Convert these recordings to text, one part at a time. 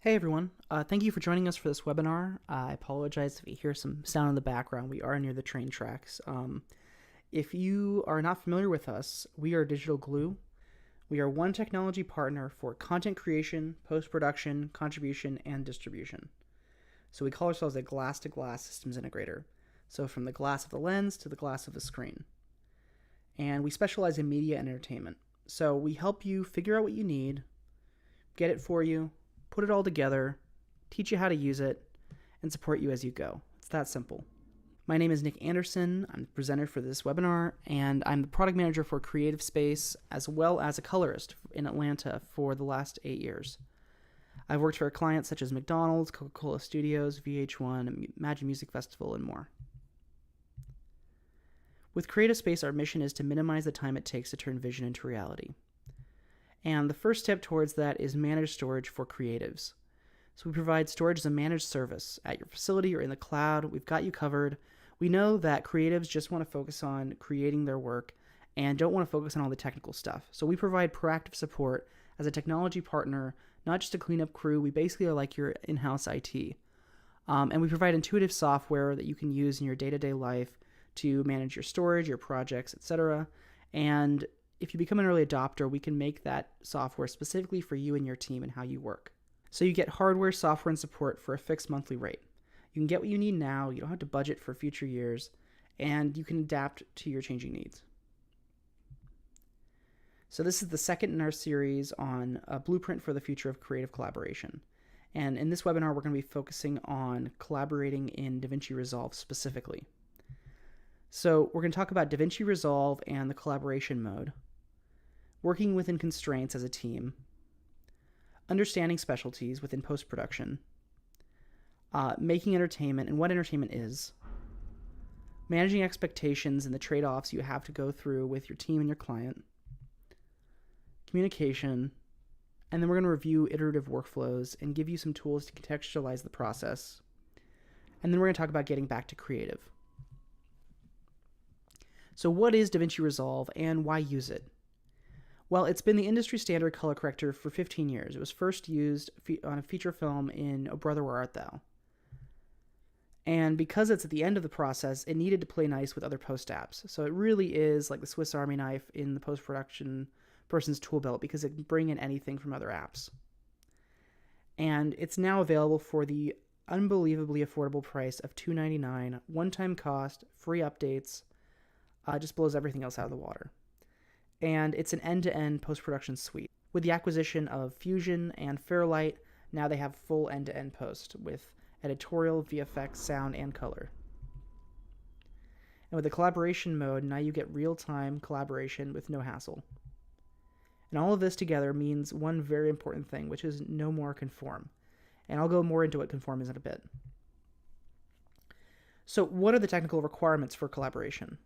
Hey everyone, thank you for joining us for this webinar. I apologize if you hear some sound in the background. We are near the train tracks. If you are not familiar with us, we are Digital Glue. We are one technology partner for content creation, post-production, contribution, and distribution. So we call ourselves a glass-to-glass systems integrator. So from the glass of the lens to the glass of the screen. And we specialize in media and entertainment. So we help you figure out what you need, get it for you, put it all together, teach you how to use it, and support you as you go. It's that simple. My name is Nick Anderson. I'm the presenter for this webinar, and I'm the product manager for Creative Space, as well as a colorist in Atlanta for the last 8 years. I've worked for clients such as McDonald's, Coca-Cola Studios, VH1, Imagine Music Festival, and more. With Creative Space, our mission is to minimize the time it takes to turn vision into reality. And the first step towards that is managed storage for creatives. So we provide storage as a managed service at your facility or in the cloud. We've got you covered. We know that creatives just want to focus on creating their work and don't want to focus on all the technical stuff. So we provide proactive support as a technology partner, not just a cleanup crew. We basically are like your in-house IT. And we provide intuitive software that you can use in your day-to-day life to manage your storage, your projects, etc. And if you become an early adopter, we can make that software specifically for you and your team and how you work. So you get hardware, software, and support for a fixed monthly rate. You can get what you need now, you don't have to budget for future years, and you can adapt to your changing needs. So this is the second in our series on a blueprint for the future of creative collaboration. And in this webinar, we're going to be focusing on collaborating in DaVinci Resolve specifically. So we're going to talk about DaVinci Resolve and the collaboration mode, working within constraints as a team, understanding specialties within post-production, making entertainment and what entertainment is, managing expectations and the trade-offs you have to go through with your team and your client, communication, and then we're going to review iterative workflows and give you some tools to contextualize the process. And then we're going to talk about getting back to creative. So what is DaVinci Resolve and why use it? Well, it's been the industry standard color corrector for 15 years. It was first used on a feature film in Oh Brother, Where Art Thou? And because it's at the end of the process, it needed to play nice with other post apps. So it really is like the Swiss Army knife in the post-production person's tool belt because it can bring in anything from other apps. And it's now available for the unbelievably affordable price of $2.99, one-time cost, free updates, just blows everything else out of the water. And it's an end-to-end post-production suite. With the acquisition of Fusion and Fairlight, now they have full end-to-end post with editorial, VFX, sound, and color. And with the collaboration mode, now you get real-time collaboration with no hassle. And all of this together means one very important thing, which is no more conform. And I'll go more into what conform is in a bit. So what are the technical requirements for collaboration?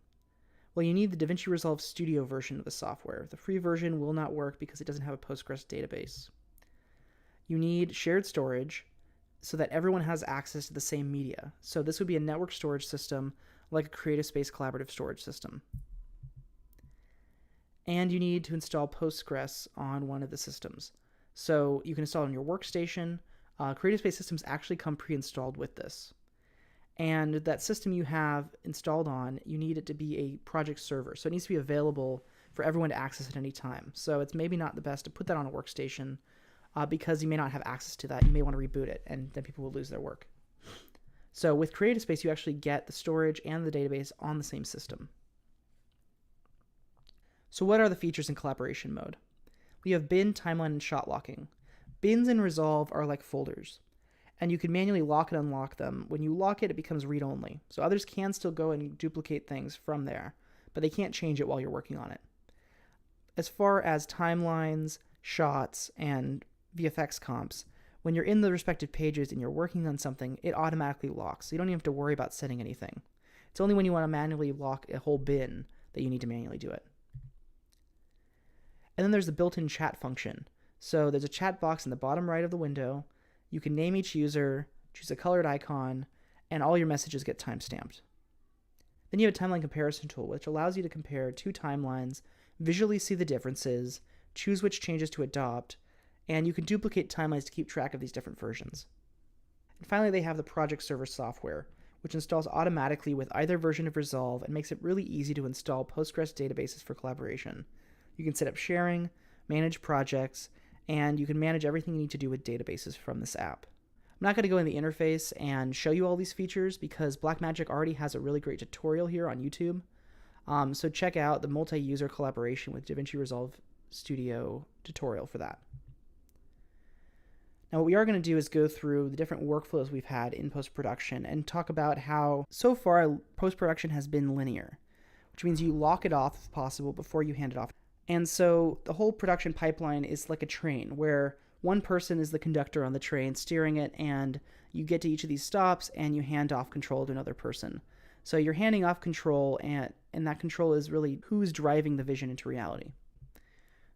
Well, you need the DaVinci Resolve Studio version of the software. The free version will not work because it doesn't have a Postgres database. You need shared storage so that everyone has access to the same media. So this would be a network storage system like a Creative Space collaborative storage system. And you need to install Postgres on one of the systems. So you can install it on your workstation. Creative Space systems actually come pre-installed with this. And that system you have installed on, you need it to be a project server. So it needs to be available for everyone to access at any time. So it's maybe not the best to put that on a workstation because you may not have access to that. You may want to reboot it, and then people will lose their work. So with Creative Space, you actually get the storage and the database on the same system. So what are the features in collaboration mode? We have bin, timeline, and shot locking. Bins in Resolve are like folders, and you can manually lock and unlock them. When you lock it, it becomes read-only. So others can still go and duplicate things from there, but they can't change it while you're working on it. As far as timelines, shots, and VFX comps, when you're in the respective pages and you're working on something, it automatically locks. So you don't even have to worry about setting anything. It's only when you want to manually lock a whole bin that you need to manually do it. And then there's the built-in chat function. So there's a chat box in the bottom right of the window. You can name each user, choose a colored icon, and all your messages get timestamped. Then you have a timeline comparison tool, which allows you to compare two timelines, visually see the differences, choose which changes to adopt, And you can duplicate timelines to keep track of these different versions. And finally, they have the project server software, which installs automatically with either version of Resolve and makes it really easy to install Postgres databases for collaboration. You can set up sharing, manage projects, and you can manage everything you need to do with databases from this app. I'm not going to go in the interface and show you all these features because Blackmagic already has a really great tutorial here on YouTube. So check out the multi-user collaboration with DaVinci Resolve Studio tutorial for that. Now what we are going to do is go through the different workflows we've had in post-production and talk about how so far post-production has been linear, which means you lock it off if possible before you hand it off. And so the whole production pipeline is like a train where one person is the conductor on the train steering it, and you get to each of these stops and you hand off control to another person. So you're handing off control, and that control is really who's driving the vision into reality.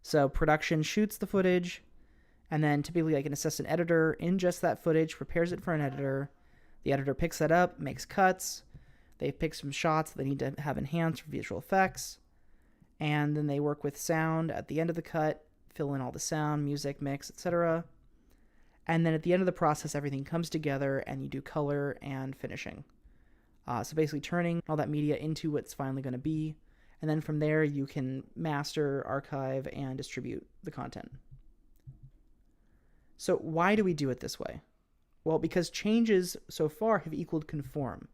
So production shoots the footage, and then typically like an assistant editor ingests that footage, prepares it for an editor. The editor picks that up, makes cuts. They pick some shots that they need to have enhanced for visual effects. And then they work with sound at the end of the cut, fill in all the sound, music, mix, etc. And then at the end of the process, everything comes together and you do color and finishing. So basically turning all that media into what's finally going to be. And then from there, you can master, archive, and distribute the content. So why do we do it this way? Well, because changes so far have equaled conform,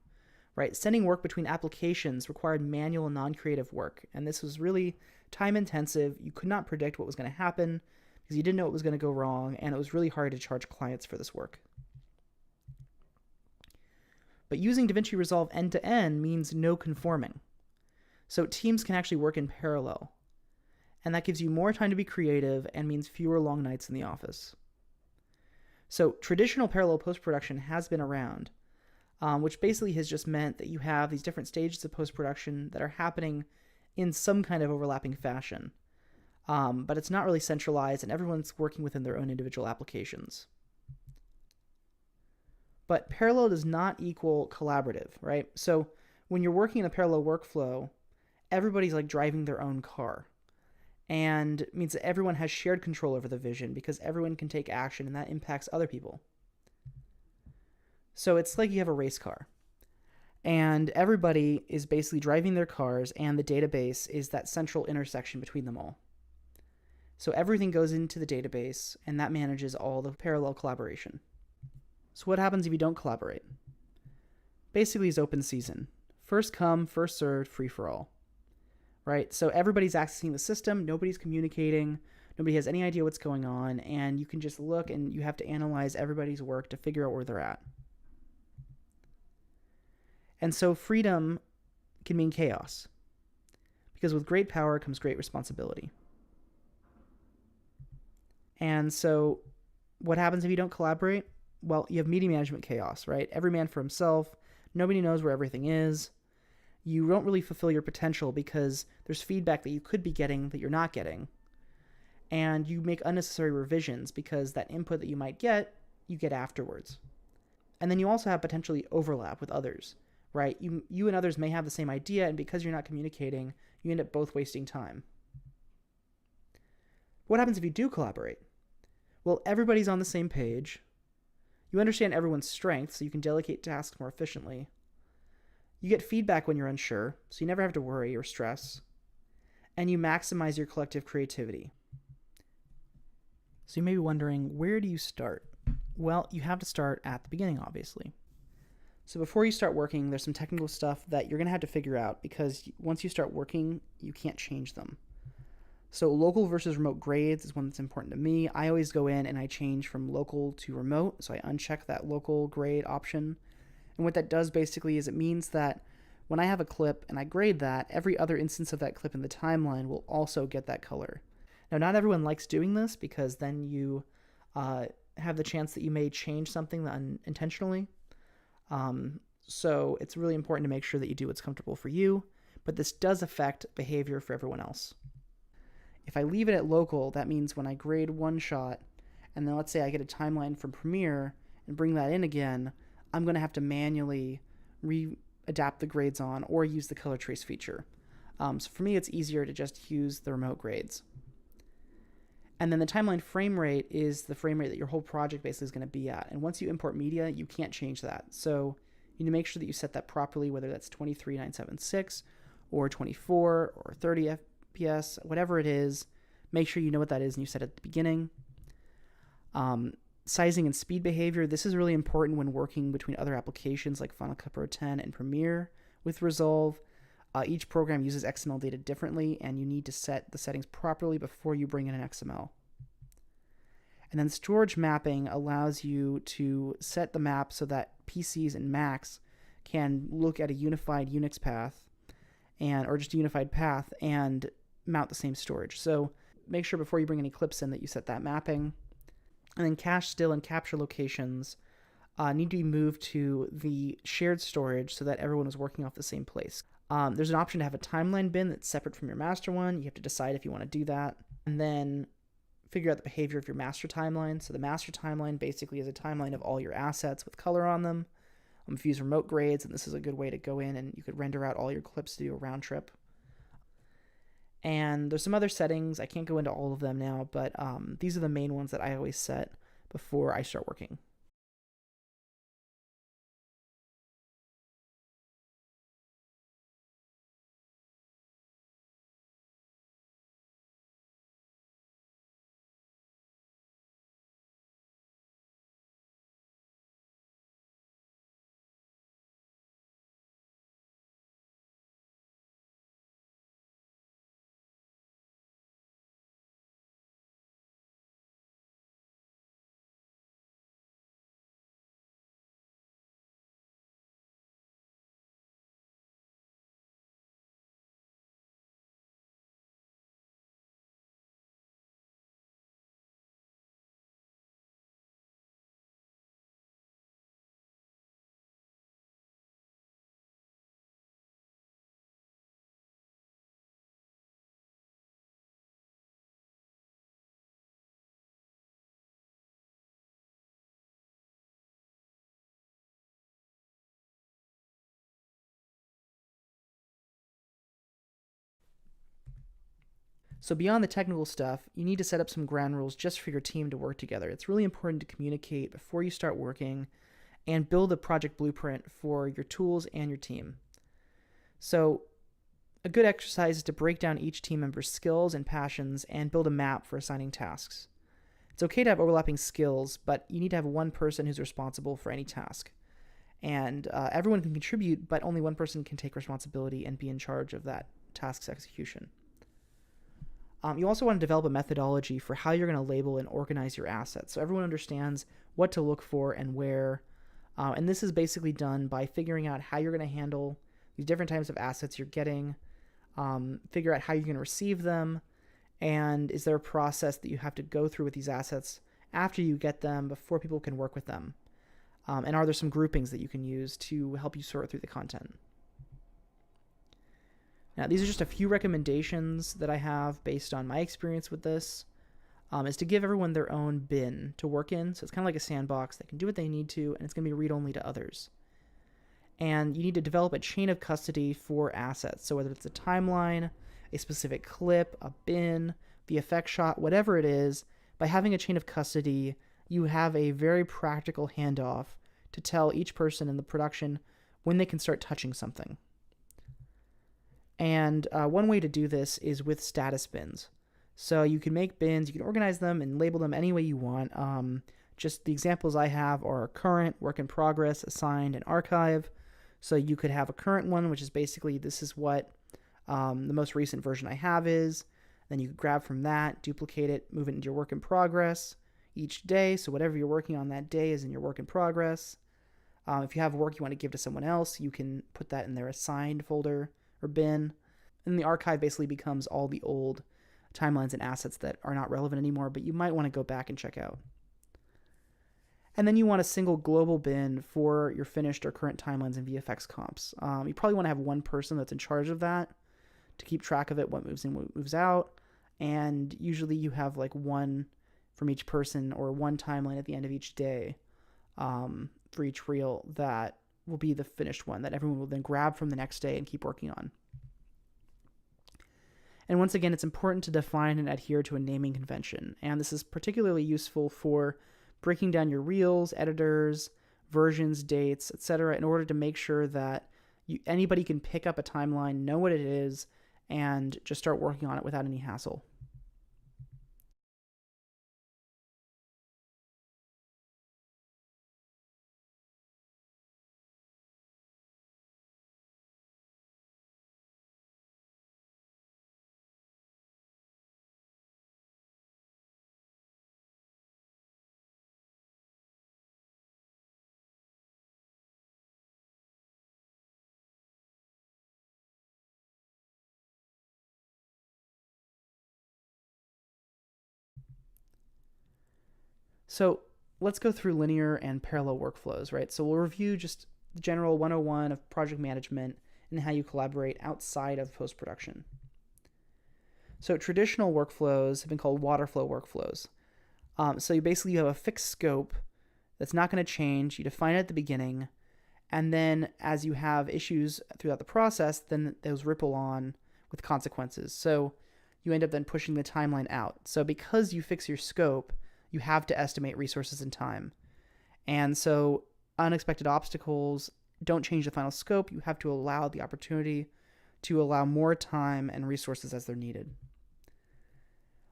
right? Sending work between applications required manual and non-creative work, and this was really time-intensive. You could not predict what was going to happen because you didn't know what was going to go wrong, and it was really hard to charge clients for this work. But using DaVinci Resolve end-to-end means no conforming. So teams can actually work in parallel, and that gives you more time to be creative and means fewer long nights in the office. So traditional parallel post-production has been around, which basically has just meant that you have these different stages of post-production that are happening in some kind of overlapping fashion. But it's not really centralized, and everyone's working within their own individual applications. But parallel does not equal collaborative, right? So when you're working in a parallel workflow, everybody's like driving their own car. And it means that everyone has shared control over the vision because everyone can take action, and that impacts other people. So it's like you have a race car, and everybody is basically driving their cars, and the database is that central intersection between them all. So everything goes into the database, and that manages all the parallel collaboration. So what happens if you don't collaborate? Basically, it's open season. First come, first served, free for all. Right? So everybody's accessing the system, nobody's communicating, nobody has any idea what's going on, and you can just look and you have to analyze everybody's work to figure out where they're at. And so freedom can mean chaos, because with great power comes great responsibility. And so what happens if you don't collaborate? Well, you have media management chaos, right? Every man for himself, nobody knows where everything is. You don't really fulfill your potential because there's feedback that you could be getting that you're not getting. And you make unnecessary revisions because that input that you might get, you get afterwards. And then you also have potentially overlap with others, right? You and others may have the same idea, and because you're not communicating, you end up both wasting time. What happens if you do collaborate? Well, everybody's on the same page. You understand everyone's strengths, so you can delegate tasks more efficiently. You get feedback when you're unsure, so you never have to worry or stress. And you maximize your collective creativity. So you may be wondering, where do you start? Well, you have to start at the beginning, obviously. So before you start working, there's some technical stuff that you're going to have to figure out, because once you start working, you can't change them. So local versus remote grades is one that's important to me. I always go in and I change from local to remote, so I uncheck that local grade option. And what that does basically is it means that when I have a clip and I grade that, every other instance of that clip in the timeline will also get that color. Now, not everyone likes doing this because then you have the chance that you may change something unintentionally. So it's really important to make sure that you do what's comfortable for you, but this does affect behavior for everyone else. If I leave it at local, that means when I grade one shot, and then let's say I get a timeline from Premiere and bring that in again, I'm going to have to manually adapt the grades on or use the color trace feature. So for me, it's easier to just use the remote grades. And then the timeline frame rate is the frame rate that your whole project basically is going to be at. And once you import media, you can't change that. So you need to make sure that you set that properly, whether that's 23976 or 24 or 30 FPS, whatever it is. Make sure you know what that is and you set it at the beginning. Sizing and speed behavior. This is really important when working between other applications like Final Cut Pro 10 and Premiere with Resolve. Each program uses XML data differently, and you need to set the settings properly before you bring in an XML. And then storage mapping allows you to set the map so that PCs and Macs can look at a unified Unix path or just a unified path and mount the same storage. So make sure before you bring any clips in that you set that mapping. And then cache still and capture locations need to be moved to the shared storage so that everyone is working off the same place. There's an option to have a timeline bin that's separate from your master one. You have to decide if you want to do that. And then figure out the behavior of your master timeline. So the master timeline basically is a timeline of all your assets with color on them. If you use remote grades, and this is a good way to go in and you could render out all your clips to do a round trip. And there's some other settings. I can't go into all of them now, but these are the main ones that I always set before I start working. So beyond the technical stuff, you need to set up some ground rules just for your team to work together. It's really important to communicate before you start working and build a project blueprint for your tools and your team. So a good exercise is to break down each team member's skills and passions and build a map for assigning tasks. It's okay to have overlapping skills, but you need to have one person who's responsible for any task. And everyone can contribute, but only one person can take responsibility and be in charge of that task's execution. You also want to develop a methodology for how you're going to label and organize your assets so everyone understands what to look for and where. And this is basically done by figuring out how you're going to handle these different types of assets you're getting, figure out how you're going to receive them, and is there a process that you have to go through with these assets after you get them before people can work with them? And are there some groupings that you can use to help you sort through the content? Now, these are just a few recommendations that I have based on my experience with this, is to give everyone their own bin to work in. So it's kind of like a sandbox. They can do what they need to, and it's going to be read-only to others. And you need to develop a chain of custody for assets. So whether it's a timeline, a specific clip, a bin, the effect shot, whatever it is, by having a chain of custody, you have a very practical handoff to tell each person in the production when they can start touching something. And one way to do this is with status bins. So you can make bins, you can organize them and label them any way you want. Just the examples I have are current, work in progress, assigned, and archive. So you could have a current one, which is basically this is what the most recent version I have is. Then you could grab from that, duplicate it, move it into your work in progress each day. So whatever you're working on that day is in your work in progress. If you have work you want to give to someone else, you can put that in their assigned folder or bin. And the archive basically becomes all the old timelines and assets that are not relevant anymore, but you might want to go back and check out. And then you want a single global bin for your finished or current timelines and VFX comps. You probably want to have one person that's in charge of that to keep track of it, what moves in, what moves out. And usually you have like one from each person or one timeline at the end of each day for each reel that will be the finished one that everyone will then grab from the next day and keep working on. And once again, it's important to define and adhere to a naming convention. And this is particularly useful for breaking down your reels, editors, versions, dates, etc., in order to make sure that anybody can pick up a timeline, know what it is, and just start working on it without any hassle. So let's go through linear and parallel workflows, right? So we'll review just the general 101 of project management and how you collaborate outside of post-production. So traditional workflows have been called water flow workflows. So you have a fixed scope that's not going to change. You define it at the beginning, and then as you have issues throughout the process, then those ripple on with consequences. So you end up then pushing the timeline out. So because you fix your scope, you have to estimate resources and time. And so unexpected obstacles don't change the final scope. You have to allow the opportunity to allow more time and resources as they're needed.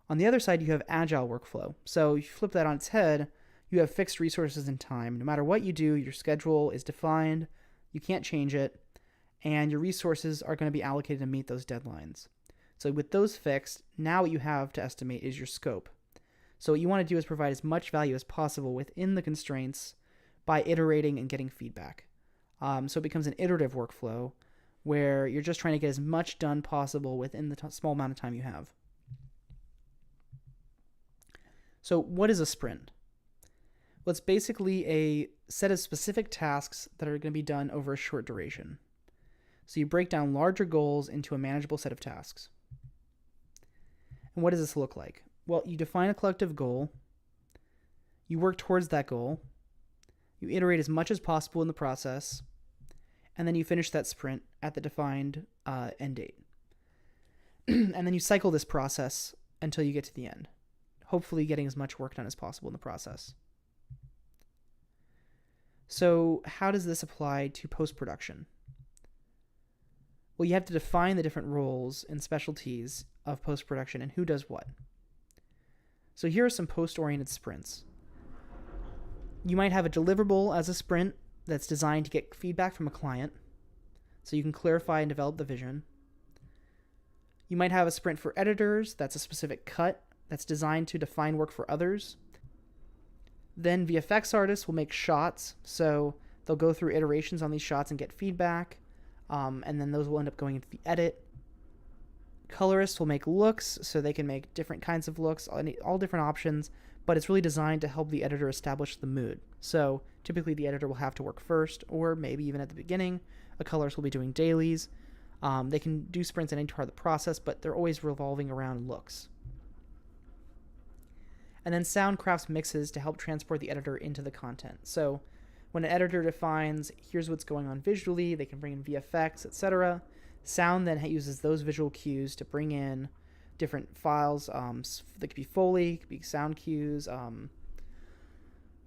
On the other side, you have agile workflow. So you flip that on its head, you have fixed resources and time. No matter what you do, your schedule is defined, you can't change it, and your resources are going to be allocated to meet those deadlines. So with those fixed, now what you have to estimate is your scope. So what you want to do is provide as much value as possible within the constraints by iterating and getting feedback. So it becomes an iterative workflow where you're just trying to get as much done possible within the small amount of time you have. So what is a sprint? Well, it's basically a set of specific tasks that are going to be done over a short duration. So you break down larger goals into a manageable set of tasks. And what does this look like? Well, you define a collective goal, you work towards that goal, you iterate as much as possible in the process, and then you finish that sprint at the defined end date. And then you cycle this process until you get to the end, hopefully getting as much work done as possible in the process. So how does this apply to post-production? Well, you have to define the different roles and specialties of post-production and who does what. So here are some post-oriented sprints. You might have a deliverable as a sprint that's designed to get feedback from a client, so you can clarify and develop the vision. You might have a sprint for editors that's a specific cut that's designed to define work for others. Then VFX artists will make shots, so they'll go through iterations on these shots and get feedback, and then those will end up going into the edit. Colorists will make looks, so they can make different kinds of looks, all different options, but it's really designed to help the editor establish the mood. So typically the editor will have to work first, or maybe even at the beginning. A colorist will be doing dailies. They can do sprints at any part of the process, but they're always revolving around looks. And then sound crafts mixes to help transport the editor into the content. So when an editor defines, here's what's going on visually, they can bring in VFX, etc. Sound then uses those visual cues to bring in different files. That could be Foley, could be sound cues,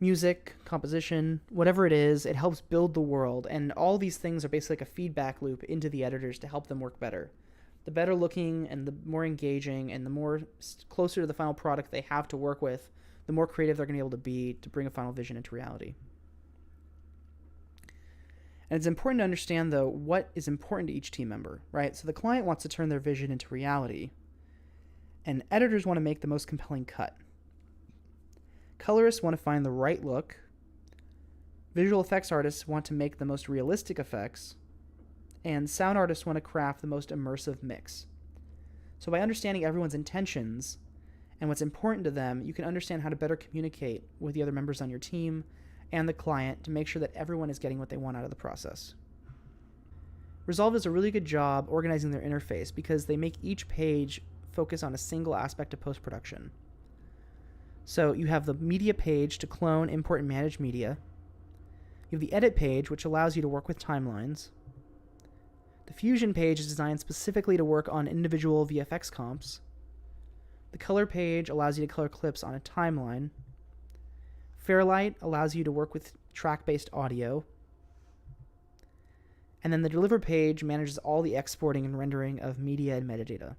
music, composition, whatever it is. It helps build the world, and all these things are basically like a feedback loop into the editors to help them work better. The better looking and the more engaging and the more closer to the final product they have to work with, the more creative they're going to be able to be to bring a final vision into reality. And it's important to understand, though, what is important to each team member, right? So the client wants to turn their vision into reality, and editors want to make the most compelling cut. Colorists want to find the right look. Visual effects artists want to make the most realistic effects, and sound artists want to craft the most immersive mix. So by understanding everyone's intentions and what's important to them, you can understand how to better communicate with the other members on your team and the client to make sure that everyone is getting what they want out of the process. Resolve does a really good job organizing their interface because they make each page focus on a single aspect of post-production. So you have the media page to clone, import, and manage media. You have the edit page, which allows you to work with timelines. The Fusion page is designed specifically to work on individual VFX comps. The Color page allows you to color clips on a timeline. Fairlight allows you to work with track-based audio. And then the Deliver page manages all the exporting and rendering of media and metadata.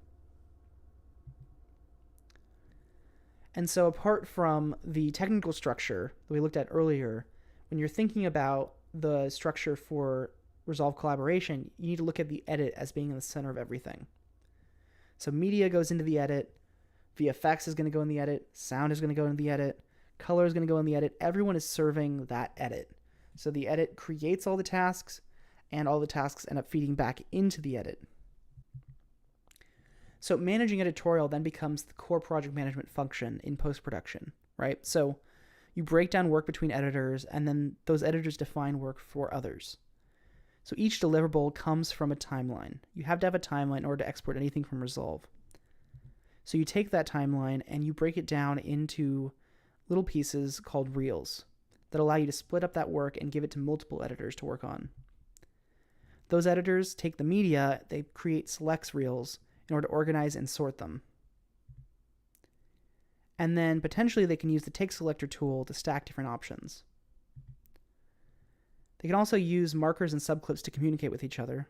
And so apart from the technical structure that we looked at earlier, when you're thinking about the structure for Resolve collaboration, you need to look at the edit as being in the center of everything. So media goes into the edit, VFX is going to go in the edit, sound is going to go in the edit, color is going to go in the edit. Everyone is serving that edit. So the edit creates all the tasks, and all the tasks end up feeding back into the edit. So managing editorial then becomes the core project management function in post-production, right? So you break down work between editors, and then those editors define work for others. So each deliverable comes from a timeline. You have to have a timeline in order to export anything from Resolve. So you take that timeline and you break it down into little pieces called reels that allow you to split up that work and give it to multiple editors to work on. Those editors take the media, they create selects reels in order to organize and sort them. And then potentially they can use the take selector tool to stack different options. They can also use markers and subclips to communicate with each other.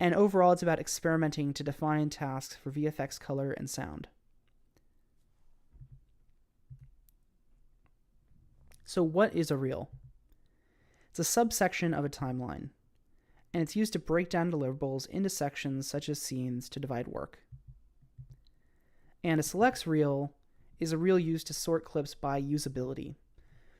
And overall, it's about experimenting to define tasks for VFX, color, and sound. So what is a reel? It's a subsection of a timeline, and it's used to break down deliverables into sections such as scenes to divide work. And a selects reel is a reel used to sort clips by usability.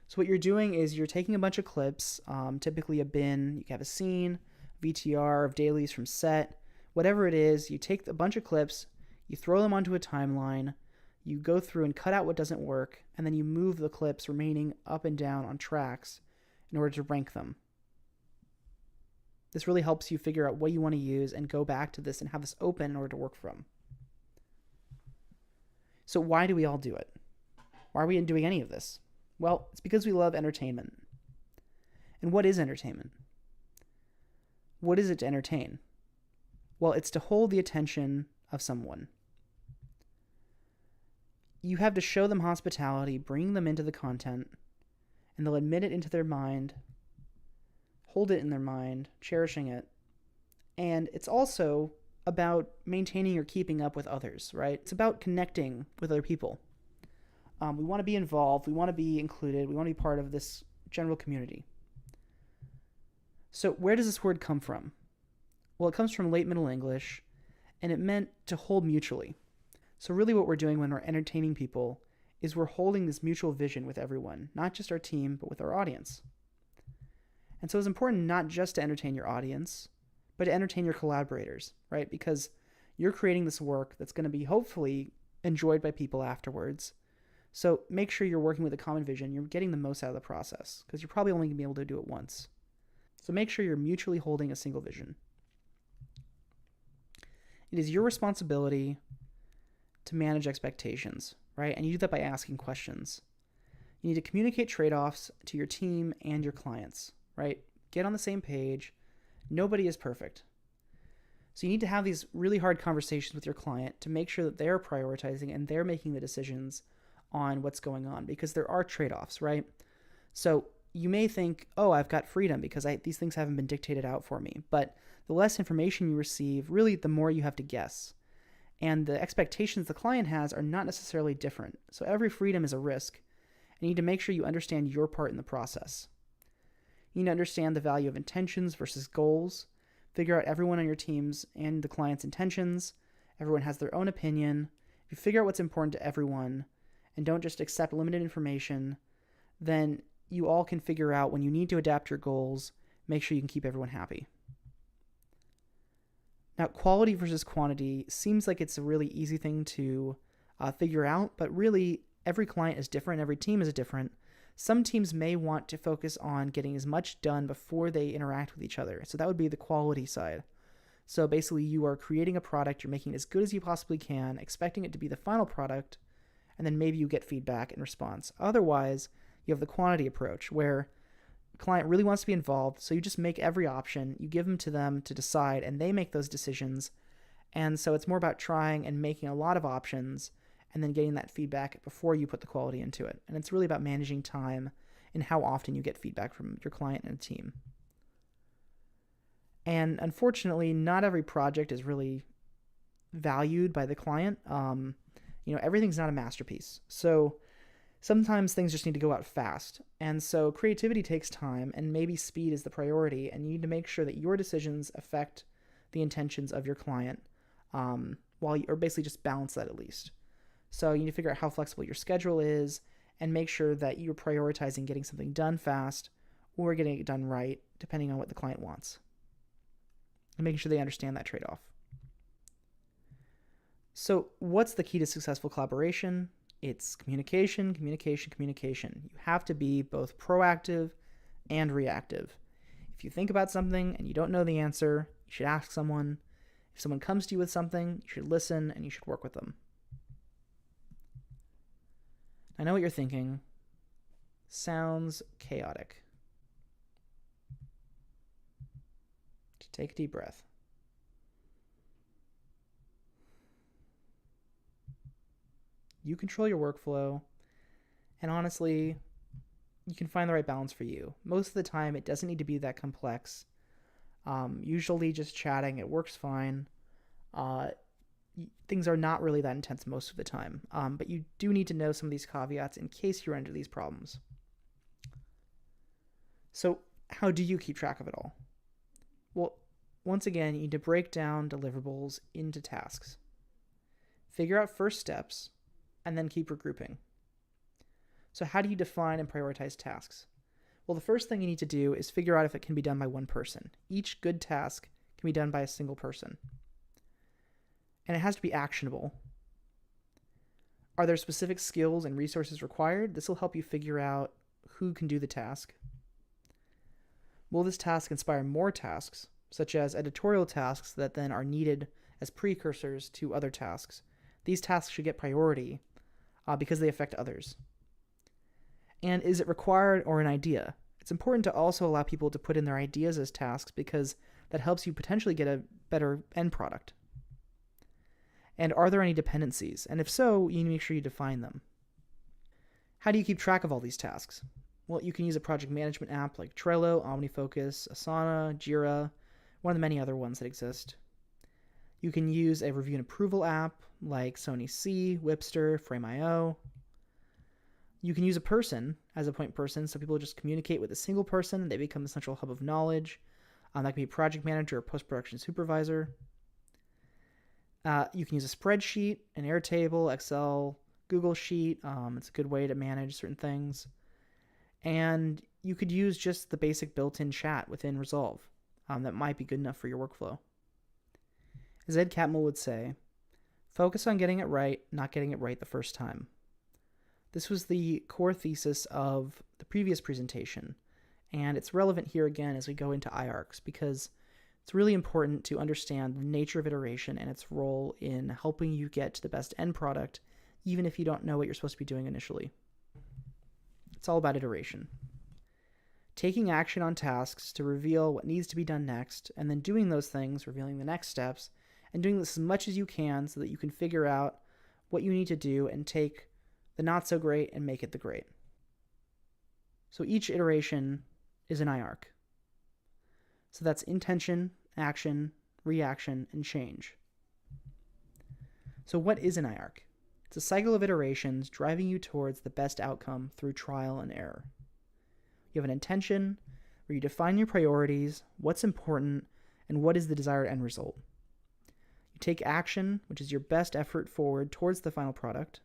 So what you're doing is you're taking a bunch of clips, typically a bin, you have a scene, VTR of dailies from set, whatever it is, you take a bunch of clips, you throw them onto a timeline, you go through and cut out what doesn't work, and then you move the clips remaining up and down on tracks in order to rank them. This really helps you figure out what you want to use and go back to this and have this open in order to work from. So why do we all do it? Why are we doing any of this? Well, it's because we love entertainment. And what is entertainment? What is it to entertain? Well, it's to hold the attention of someone. You have to show them hospitality, bring them into the content, and they'll admit it into their mind, hold it in their mind, cherishing it. And it's also about maintaining or keeping up with others, right? It's about connecting with other people. We want to be involved, we want to be included, we want to be part of this general community. So where does this word come from? Well, it comes from late Middle English, and it meant to hold mutually. So really what we're doing when we're entertaining people is we're holding this mutual vision with everyone, not just our team, but with our audience. And so it's important not just to entertain your audience, but to entertain your collaborators, right? Because you're creating this work that's going to be hopefully enjoyed by people afterwards. So make sure you're working with a common vision. You're getting the most out of the process because you're probably only going to be able to do it once. So make sure you're mutually holding a single vision. It is your responsibility to manage expectations, right? And you do that by asking questions. You need to communicate trade-offs to your team and your clients, right? Get on the same page. Nobody is perfect. So you need to have these really hard conversations with your client to make sure that they're prioritizing and they're making the decisions on what's going on, because there are trade-offs, right? So you may think, oh, I've got freedom because these things haven't been dictated out for me. But the less information you receive, really the more you have to guess. And the expectations the client has are not necessarily different. So every freedom is a risk. And you need to make sure you understand your part in the process. You need to understand the value of intentions versus goals. Figure out everyone on your team's and the client's intentions. Everyone has their own opinion. If you figure out what's important to everyone and don't just accept limited information, then you all can figure out when you need to adapt your goals, make sure you can keep everyone happy. Now, quality versus quantity seems like it's a really easy thing to figure out, but really every client is different, every team is different. Some teams may want to focus on getting as much done before they interact with each other. So that would be the quality side. So basically you are creating a product, you're making it as good as you possibly can, expecting it to be the final product, and then maybe you get feedback in response. Otherwise, you have the quantity approach where client really wants to be involved, so you just make every option, you give them to decide, and they make those decisions. And so it's more about trying and making a lot of options and then getting that feedback before you put the quality into it. And it's really about managing time and how often you get feedback from your client and team. And unfortunately, not every project is really valued by the client. Everything's not a masterpiece. So sometimes things just need to go out fast. And so creativity takes time, and maybe speed is the priority, and you need to make sure that your decisions affect the intentions of your client, or basically just balance that at least. So you need to figure out how flexible your schedule is and make sure that you're prioritizing getting something done fast or getting it done right, depending on what the client wants, and making sure they understand that trade-off. So what's the key to successful collaboration? It's communication, communication, communication. You have to be both proactive and reactive. If you think about something and you don't know the answer, you should ask someone. If someone comes to you with something, you should listen and you should work with them. I know what you're thinking. Sounds chaotic. Take a deep breath. You control your workflow, and honestly, you can find the right balance for you. Most of the time, it doesn't need to be that complex. Usually just chatting, it works fine. Things are not really that intense most of the time, but you do need to know some of these caveats in case you run into these problems. So how do you keep track of it all? Well, once again, you need to break down deliverables into tasks. Figure out first steps, and then keep regrouping. So how do you define and prioritize tasks? Well, the first thing you need to do is figure out if it can be done by one person. Each good task can be done by a single person. And it has to be actionable. Are there specific skills and resources required? This will help you figure out who can do the task. Will this task inspire more tasks, such as editorial tasks that then are needed as precursors to other tasks? These tasks should get priority because they affect others. And is it required or an idea? It's important to also allow people to put in their ideas as tasks because that helps you potentially get a better end product. And are there any dependencies? And if so, you need to make sure you define them. How do you keep track of all these tasks? Well, you can use a project management app like Trello, OmniFocus, Asana, Jira, one of the many other ones that exist. You can use a review and approval app like Sony C, Whipster, Frame.io. You can use a person as a point person, so people just communicate with a single person and they become the central hub of knowledge. That can be a project manager or post-production supervisor. You can use a spreadsheet, an Airtable, Excel, Google Sheet. It's a good way to manage certain things. And you could use just the basic built-in chat within Resolve. That might be good enough for your workflow. As Ed Catmull would say, focus on getting it right, not getting it right the first time. This was the core thesis of the previous presentation, and it's relevant here again as we go into IARCs because it's really important to understand the nature of iteration and its role in helping you get to the best end product, even if you don't know what you're supposed to be doing initially. It's all about iteration. Taking action on tasks to reveal what needs to be done next, and then doing those things, revealing the next steps, and doing this as much as you can so that you can figure out what you need to do and take the not so great and make it the great. So each iteration is an IARC. So that's intention, action, reaction, and change. So what is an IARC? It's a cycle of iterations driving you towards the best outcome through trial and error. You have an intention where you define your priorities, what's important, and what is the desired end result. You take action, which is your best effort forward towards the final product.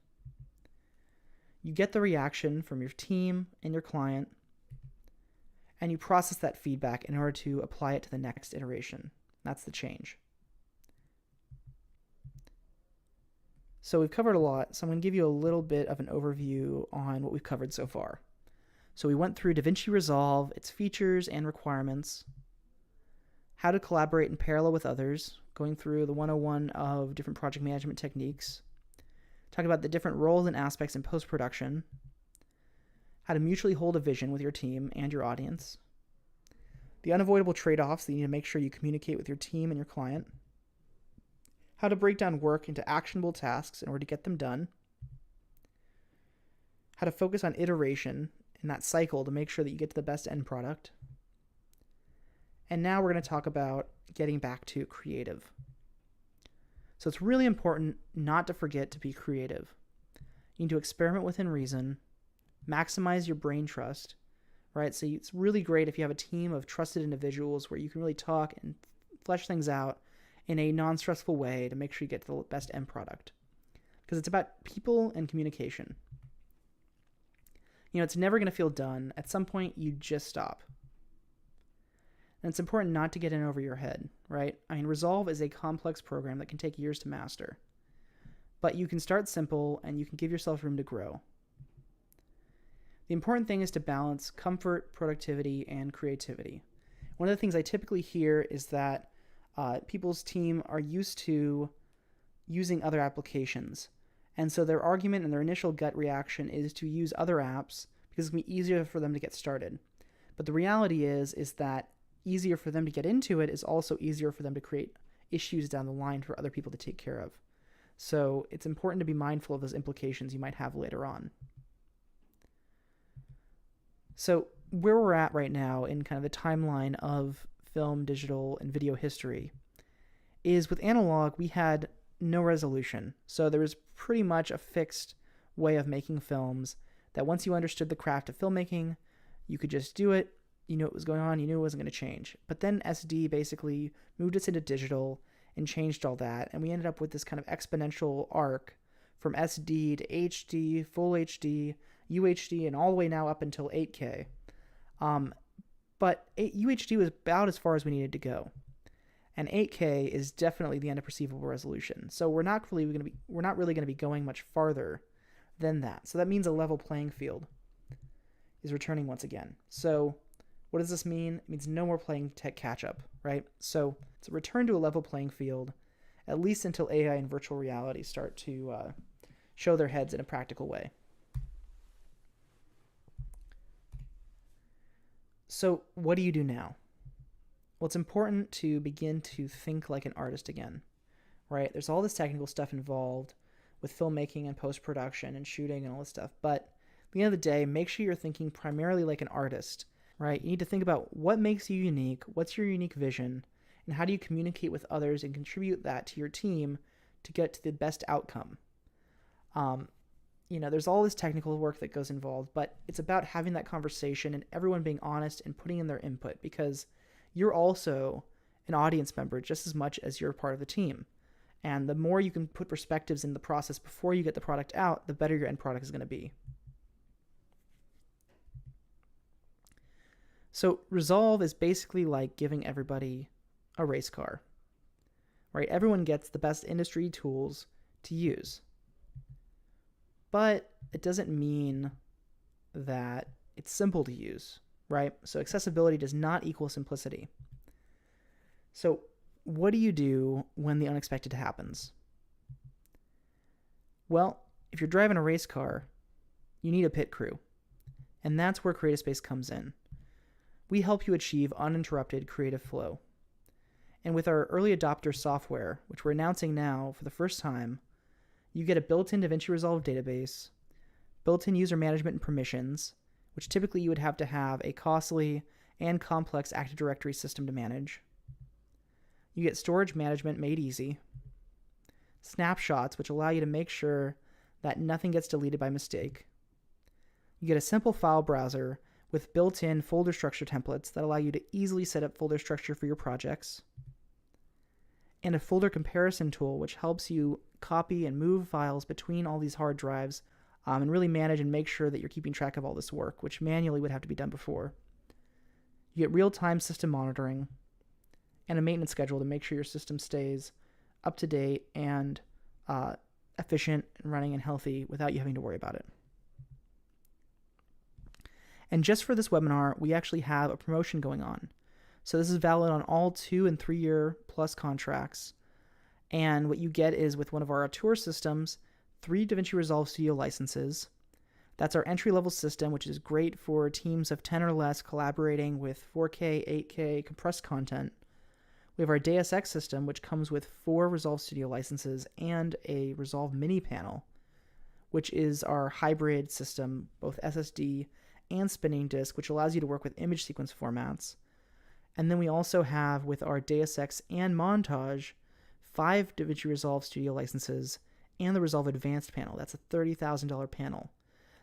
You get the reaction from your team and your client, and you process that feedback in order to apply it to the next iteration. That's the change. So we've covered a lot, so I'm going to give you a little bit of an overview on what we've covered so far. So we went through DaVinci Resolve, its features and requirements, how to collaborate in parallel with others, going through the 101 of different project management techniques, talking about the different roles and aspects in post-production, how to mutually hold a vision with your team and your audience, the unavoidable trade-offs that you need to make sure you communicate with your team and your client, how to break down work into actionable tasks in order to get them done, how to focus on iteration in that cycle to make sure that you get to the best end product. And now we're going to talk about getting back to creative. So it's really important not to forget to be creative. You need to experiment within reason, maximize your brain trust, right? So it's really great if you have a team of trusted individuals where you can really talk and flesh things out in a non-stressful way to make sure you get to the best end product. Because it's about people and communication. It's never going to feel done. At some point, you just stop. And it's important not to get in over your head, right? Resolve is a complex program that can take years to master. But you can start simple and you can give yourself room to grow. The important thing is to balance comfort, productivity, and creativity. One of the things I typically hear is that people's team are used to using other applications. And so their argument and their initial gut reaction is to use other apps because it's going to be easier for them to get started. But the reality is that easier for them to get into it is also easier for them to create issues down the line for other people to take care of. So it's important to be mindful of those implications you might have later on. So where we're at right now in kind of the timeline of film, digital, and video history is with analog, we had no resolution. So there was pretty much a fixed way of making films that once you understood the craft of filmmaking, you could just do it. You knew what was going on. You knew it wasn't going to change. But then SD basically moved us into digital and changed all that. And we ended up with this kind of exponential arc from SD to HD, full HD, UHD, and all the way now up until 8K. But UHD was about as far as we needed to go. And 8K is definitely the end of perceivable resolution. So we're not really going to be going much farther than that. So that means a level playing field is returning once again. So what does this mean? It means no more playing tech catch-up, right? So it's a return to a level playing field, at least until AI and virtual reality start to show their heads in a practical way. So what do you do now? Well, it's important to begin to think like an artist again, right? There's all this technical stuff involved with filmmaking and post-production and shooting and all this stuff. But at the end of the day, make sure you're thinking primarily like an artist, right? You need to think about what makes you unique, what's your unique vision, and how do you communicate with others and contribute that to your team to get to the best outcome. There's all this technical work that goes involved, but it's about having that conversation and everyone being honest and putting in their input, because you're also an audience member just as much as you're part of the team. And the more you can put perspectives in the process before you get the product out, the better your end product is going to be. So Resolve is basically like giving everybody a race car, right? Everyone gets the best industry tools to use. But it doesn't mean that it's simple to use, right? So accessibility does not equal simplicity. So what do you do when the unexpected happens? Well, if you're driving a race car, you need a pit crew. And that's where CreateSpace comes in. We help you achieve uninterrupted creative flow. And with our early adopter software, which we're announcing now for the first time, you get a built-in DaVinci Resolve database, built-in user management and permissions, which typically you would have to have a costly and complex Active Directory system to manage. You get storage management made easy, snapshots, which allow you to make sure that nothing gets deleted by mistake. You get a simple file browser with built-in folder structure templates that allow you to easily set up folder structure for your projects, and a folder comparison tool which helps you copy and move files between all these hard drives and really manage and make sure that you're keeping track of all this work, which manually would have to be done before. You get real-time system monitoring and a maintenance schedule to make sure your system stays up to date and efficient and running and healthy without you having to worry about it. And just for this webinar, we actually have a promotion going on. So this is valid on all 2 and 3 year plus contracts. And what you get is with one of our auteur systems, 3 DaVinci Resolve Studio licenses, That's our entry-level system, which is great for teams of 10 or less collaborating with 4K, 8K compressed content. We have our Deus Ex system, which comes with 4 Resolve Studio licenses and a Resolve Mini panel, which is our hybrid system, both SSD and spinning disk, which allows you to work with image sequence formats. And then we also have, with our Deus Ex and Montage, 5 DaVinci Resolve Studio licenses and the Resolve Advanced panel. That's a $30,000 panel.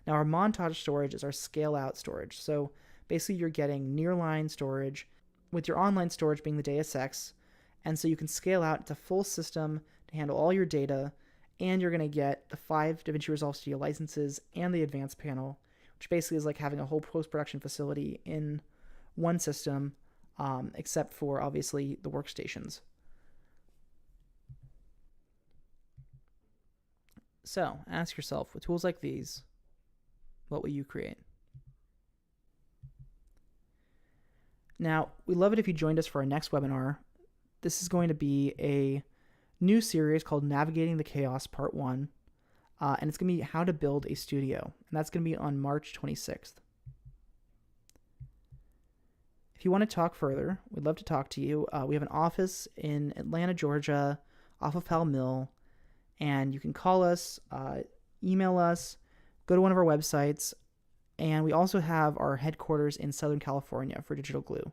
Now, our Montage storage is our scale-out storage. So basically, you're getting nearline storage, with your online storage being the Deus Ex. And so you can scale out to full system to handle all your data, and you're going to get the 5 DaVinci Resolve Studio licenses and the Advanced panel, which basically is like having a whole post-production facility in one system, except for, obviously, the workstations. So, ask yourself, with tools like these, what will you create? Now, we'd love it if you joined us for our next webinar. This is going to be a new series called Navigating the Chaos Part 1, and it's going to be how to build a studio, and that's going to be on March 26th. If you want to talk further, we'd love to talk to you. We have an office in Atlanta, Georgia, off of Pall Mill, and you can call us, email us, go to one of our websites, and we also have our headquarters in Southern California for Digital Glue.